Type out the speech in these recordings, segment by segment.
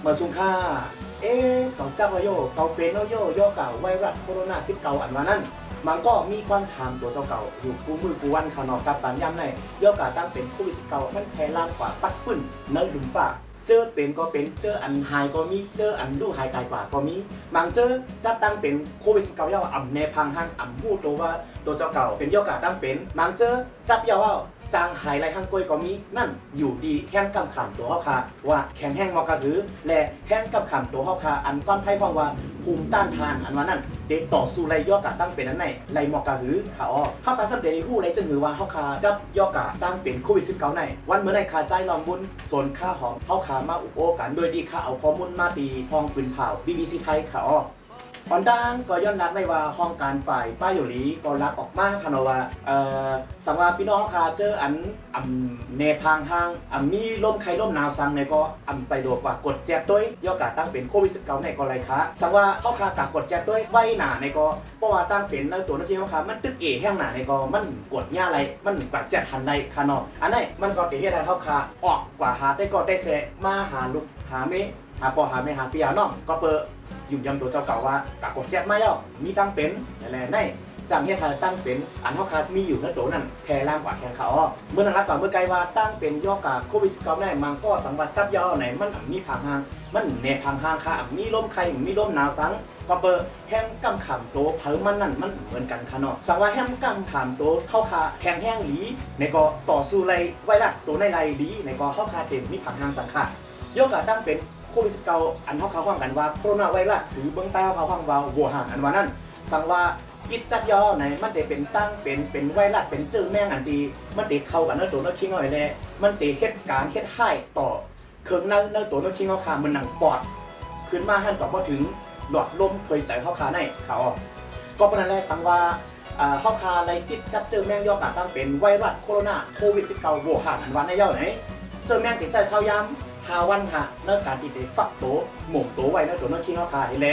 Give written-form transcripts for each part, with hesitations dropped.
เมื่อสุงค่าเก่าจักว่าโยเก่าเป็นโยเก่าไวรัสโคโรนา19อันว่านั้นมันก็มีความถามตัวเจ้าเก่าอยู่กูมือกูวันข่าวนอกกับตามย้ำในย่อกาตั้งเป็นโควิด19มันแพร่ล่างกว่าปัดปื้นในหลุมฟ้าเจอเป็นก็เป็นเจออันหายก็มีเจออันดูหายตายกว่าก็มีบางเจอจับตั้งเป็นโควิด19ย่ออ่ำในพังห้างอ่ำพูดตัวว่าตัวเจ้าเก่าเป็นย่อกาตั้งเป็นบางเจอจับย่อว่าจางหายไรข้างก้อยก็มีนั่นอยู่ดีแห้งกำขำตัวเฮาคาว่าแข็งแห้งมอกระหือและแห้งกำขำตัวเฮาคาอันก้อนไพ่พ้องว่าภูมิต้านทานอันว่านั่นเด็กต่อสู้ไรย่อกาตั้งเป็นนั้นไหนไรมอกระหือขาอ้อเฮาคาสับเดริฮู้ไรจึงหือว่าเฮาคาจับย่อกาตั้งเป็นโควิด19ในวันเมื่อในคาใจลองบุญโซนค่าหอมเฮาคามาอุโอกันโดยดีค่าเอาข้อมูลมาตีห้องปืนเผา BBC ไทยขาอ้อตอนด้านก็ย้อนรัดไว้ว่าห้องการฝ่ายป้าอยู่ลีก็รับออกมาค่ะเนาะว่าสังว่าพี่น้องค่ะเจออันเนพางห้างมีลมไข้ลมหนาวสังในก็ไปโดกว่ากดแจ็บด้วยย่อกาตั้งเป็นโควิด19ในก็ไรคะสังว่าเข้าคากากดแจ็บด้วยไว้หนาในก็เพราะว่าตั้งเป็นแล้วตัวนักที่เขาค่ะมันตึกแห้งหนาในก็มันกดหญ้าไรมันกว่าแจ็บหันไรค่ะเนาะอันนี้มันก็ติเฮ็ดให้เขาค่ะออกกว่าหาได้ก็ได้แสมาหาลูกหาเมหาปอหาเมหาปียน้องก็เปิดยุ่งยำตัวเจ้าเก่าว่ากากดแจ็บมาย่อมีตั้งเป็นอะไรในจังเฮ็ดให้ตั้งเป็นอันเฮาคามีอยู่ในตัวนั้นแพร่ล่างกว่าแข่งเขาเมื่อนักต่อเมื่อไกลว่าตั้งเป็นย่อกาโควิด19ได้มันก็สังวัดจับย่อไหนมันมีผังหางมันแนผังหางค่ะมีลมไข้มีลมหนาวสังก็เปิดแห้งกำขำโตเผอมันนั่นมันเหมือนกันค่ะเนาะสังว่าแห้งกำขำโตเข้าคาแข็งแห้งหลีในก็ต่อสู้ไรไวรัสตัวในไรหลีในก็เข้าคาเต็มมีผังหางสังค่ะย่อกาตั้งเป็นโควิด19อันเขาความกันว่าโคโรนาไวรัสหรือเบื้องใต้เขาความว่าวัวหางอันว่านั้นสังว่ากิจจักย่อไหนมันได้เป็นตั้งเป็นไวรัสเป็นเจอแมงอันดีมันได้เข้ากันในตัวนักคิงหน่อยแน่มันได้เหตุการณ์เหตุให้ต่อเครื่องในตัวนักคิงเขาขามันหนังปอดขึ้นมาหันต่อพอถึงหลอดลมเคยใจเขาขาในเขาก็เป็นอะไรสังว่าเขาขาอะไรกิจจับเจอแมงย่อกาตั้งเป็นไวรัสโคโรนาโควิด19วัวหางอันว่าในย่อไหนเจอแมงติดใจเข้าย้ำ5 วันค่ะเนื่องการที่ได้ฝักโตหม่งโตไว้ในตัวนักคิงเขาขาให้แล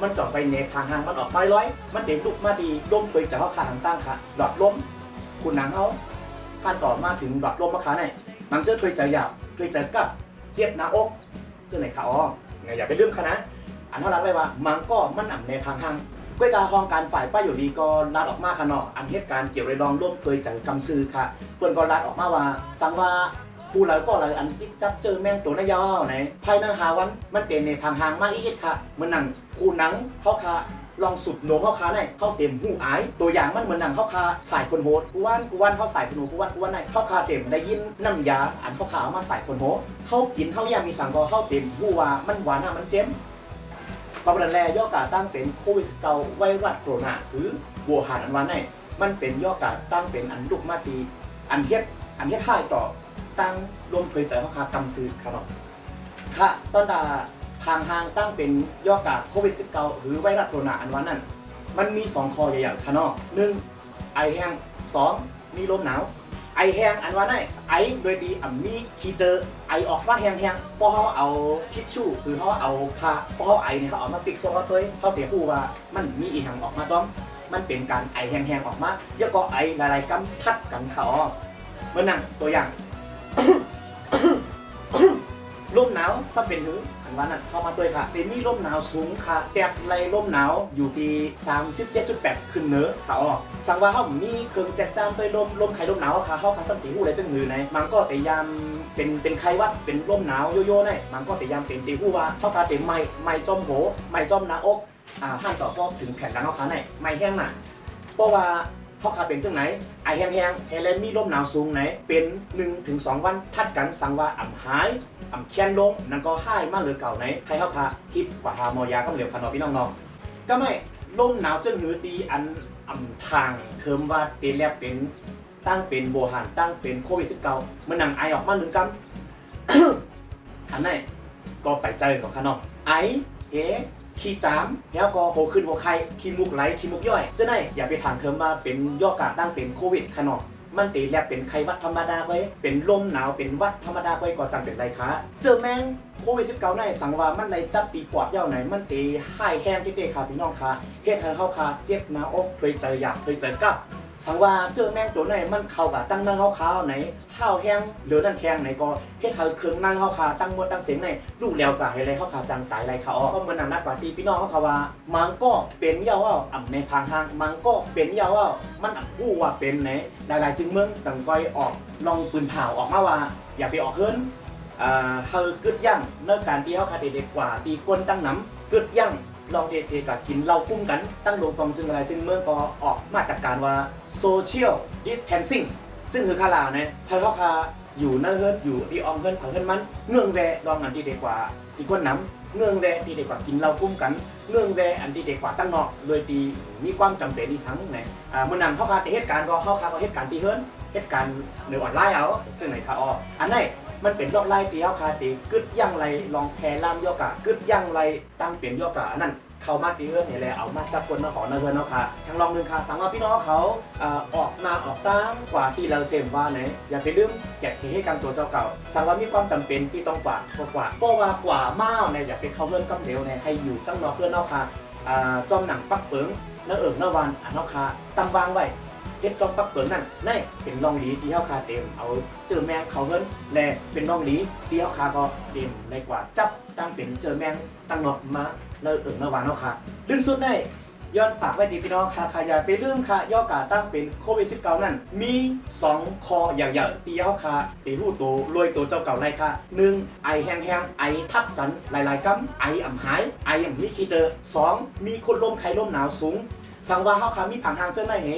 มันจ่อไปเนพางหางมันออกไปร้อยมันเด็กลุกมาดีลมเคยจะเข้าขาทางตั้งค่ะหลอดลมคุณหนังเขาผ่านต่อมาถึงหลอดลมมาขาไหนมันจะเคยจะหยาบเคยจะกับเจ็บหน้าอกเจอไหนขาอ้ออย่าไปลืมค่ะนะอันเท่านั้นไว้ว่ามันก็มันอ่ำในพางหางก้วยกาคองการฝ่ายป้าอยู่ดีก็รัดออกมาค่ะเนาะอันเหตุการณ์เกี่ยวกับรองร่วมเคยจังกำซื้อค่ะเพื่อนก็รัดออกมาว่าสังว่าผู้เลยก็เลยอันที่จับเจอแมงตัวนายาวไหนภายใน5 วันมันเป็นในพังหางมากอีกค่ะเหมือนหนังคู่หนังเขาคาลองสุดโหนเขาคาในเขาเต็มหูอายตัวอย่างมันเหมือนหนังเขาคาสายคนโหดกูวันเขาสายคนโหดกูวันในเขาคาเต็มได้ยินน้ำยาอันเขาขามาสายคนโหดเขากินเขาย่างมีสังกอเขาเต็มหูว่ามันหวานมันเจ็มก็เป็นแร่ย่อกาตั้งเป็นโควิด19ไวรัสโคโรนาหรือวัวหานอันวันในมันเป็นย่อกาตั้งเป็นอันลุกมาตีอันเฮ็ดท่ายต่อตั้งรวมเคยใจเขาคากำซื้อครับค่ะตอนทางตั้งเป็นย่อกาโควิด19หรือไวรัสโคโรนาอันวันนั้นมันมี2คอใหญ่ๆค่ะเนาะ1ไอแห้ง2มีลมหนาวไอแห้งอันวันนั้นไอโดยดีมีคีเตอร์ไอออกมาแห้งๆพอเขาเอาทิชชู่คือเขาเอาผ้าพอเขาไอเนี่ยเขาเอามาปิกโซ่ตัวเขาเตะคู่ว่ามันมีอีหังออกมาจ้อมมันเป็นการไอแห้งๆออกมาเยอะก็ไอหลายๆกำทัดกันเขาเมื่อนั่งตัวอย่างลมหนาวซับเป็นหืออันวันนั้นเข้ามาด้วยค่ะเป็นมีลมหนาวสูงค่ะแตกไรลมหนาวอยู่ที่ 37.8 ขึ้นเนื้อค่ะสั่งว่าเขามีเครื่องแจกจามไปลมไข้ลมหนาวค่ะเขาสัมติหูอะไรจังหือไหนมันก็แต่ยามเป็นไข้วัดเป็นลมหนาวโยโย่ไหนมันก็แต่ยามเป็นตีหูว่าเขาคาเต็มไม่จมโหไม่จมหน้าอกห้ามต่อก็ถึงแผ่นดังเขาขาไหนไม่แห้งหนาเพราะว่าเขาขาเป็นจังไหนไอแห้งๆเฮเลนมีลมหนาวสูงไหนเป็น 1-2 วันทัดกันสั่งว่าหายแค้นลงนั่นก็ให้มากเลยเก่าไหนใครเขาขาฮิปกว่าหาหมอยาก็เหลียวคันพี่น้องๆก็ไม่ลมหนาวจึงหือตีอันทางเคิมว่าเตลแลบเป็นตั้งเป็นโบหันตั้งเป็นโควิด19มันหนังไอออกมา1 กำอันนั้นก็ไปเจอกับคันไอขี้จามแล้วก็โหขึ้นหัวไข้ขี้มุกไหลขี้มุกย่อยจะได้อย่าไปถามเคิมว่าเป็นย่อกาตั้งเป็นโควิดขนอกมันตีแลบเป็นไข้วัดธรรมดาไว้เป็นลมหนาวเป็นวัดธรรมดาไว้ก็จำเป็นไรคะเจอแมงโควิด19ในสังว่ามันไรจับตีปอดเย่าไหนมันตีไข้แห้งที่เด็กค่ะพี่น้องค่ะเฮ็ดให้เขาค่ะเจ็บหน้าอกเคยเจออยากเคยเจอกับ สังว่าเจอแมงตัวไหนมันเข้ากับตั้งนั่งขาวๆไหนข้าวแห้งหรือนั่นแทงไหนก็เฮ็ดให้เครื่องนั่งขาวๆตั้งมดตั้งเสียงในลูกแล้วก็ให้ไรขาวๆจังตายไรเขาออกก็เหมือนนักปฏิพี่น้องเขาว่ามันก็เป็นยาวว่าอ่ำในพางห้างมันก็เป็นยาวว่ามันผู้ว่าเป็นไหนหลายๆจึงเมืองจังก้อยออกลองปืนเผาออกมาว่าอย่าไปออกเฮิรนเฮากึดยั่งเนื้อการที่เขาคาเด็กกว่าตีก้นตั้งน้ำกึดยั่งลองเทกับกินเหล้ากุ้มกันตั้งลงตรงจึงอะไรจึงเมื่อก็ออกมาตรการว่า social distancing ซึ่งคือคาลาเนี่ยพอเขาคาอยู่เนื้อเฮิรนอยู่ที่อองเฮิรนเผาเฮิรนมันเงื่องแวลองอันที่เด็กกว่าตีก้นน้ำเงื่องแวที่เด็กกว่ากินเหล้ากุ้มกันเงื่องแวอันที่เด็กกว่าตั้งนอกโดยตีมีความจำเป็นที่สังเนี่ยเมื่อนั้นเขาคาเหตุการณ์ก็เขาคาก็เหตุการณ์ที่เฮิรนเหตุการณ์ในออนไลน์เอาซึ่งไหนคะอ๋ออันไหนมันเป็นลอกไล่ตีเขาคาตีกึดยั่งไรลองแพร่ล่ามยอกะกึดยั่งไรตั้งเปลี่ยนยอกะอันนั้นเขามาตีเฮิรนนี่แหละเอามาจับคนมาขอนะเฮิรนเนาะค่ะทางลองนึงค่ะสังว่าพี่น้องเขาออกนาออกตามกว่าที่เราเซมว่าไหนอย่าไปลืมแกะเทให้กันตัวเจ้าเก่าสังว่ามีความจำเป็นที่ต้องกว่าเพราะว่ากว่าม้าวเนี่ยอย่าไปเข้าเฮิรนกำเดียวเนี่ยให้อยู่ตั้งนอกเฮิรนเนาะค่ะจอมหนังปักเปิงเนื้อเนื้อวันเนาะค่ะตั้งวางไว้เฮ็ดจอมปักเปิงนั่นนี่เป็นรองหลีที่เฮาคาเต็มเอาเจอแมงเขาเฮิรนแลเป็นรองหลีที่เฮาคาก็เต็มในกว่าจับตั้งเป็นเจอแมงตั้งนอกมาเนื้อวันเนาะค่ะลืมสุดได้ย้อนฝากไว้ดีพี่น้องค่ะอย่าไปลืมค่ะย่อกาตั้งเป็นโควิด19นั่นมี2คออย่างตีเฮาคาตีหู้โตรวยโตเจ้าเก่าไรค่ะ1ไอแห้งๆไอทับกันหลายๆกำไออ่ำหายไออ่ำมีคีเตอร์2มีคนลมไข้ลมหนาวสูงสังว่าเฮาคามีผังทางเจ้าหน้าเห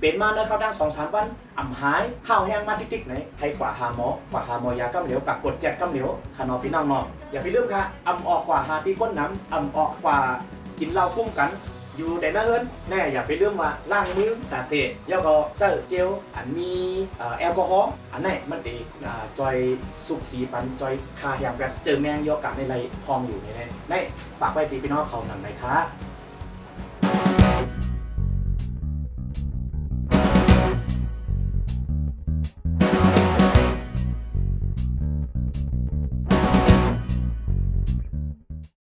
เป็นมาเนื้อเข้าดัง 2-3 วันอ่ำหายข้าวแห้งมาติ๊กๆไหนให้กว่าหาหมอยากำเหลวกับกด7กำเหลวขนอพี่น้องเนาะอย่าไปลืมค่ะอ่ำออกกว่าหาที่ก้นน้ำอ่ำออกกว่ากินเหล้ากุ้มกันอยู่แต่ละเฮิรนแน่อย่าไปลืมว่าล้างมือตาเสะแล้วก็เจอเจลอันมีแอลกอฮอล์อันนี้มันตีจอยสุกสีปันจอยคาอย่างแบบเจอแมงยอกับในไรพองอยู่ในฝากไว้ตีพี่น้องเขาหนังไหนคะ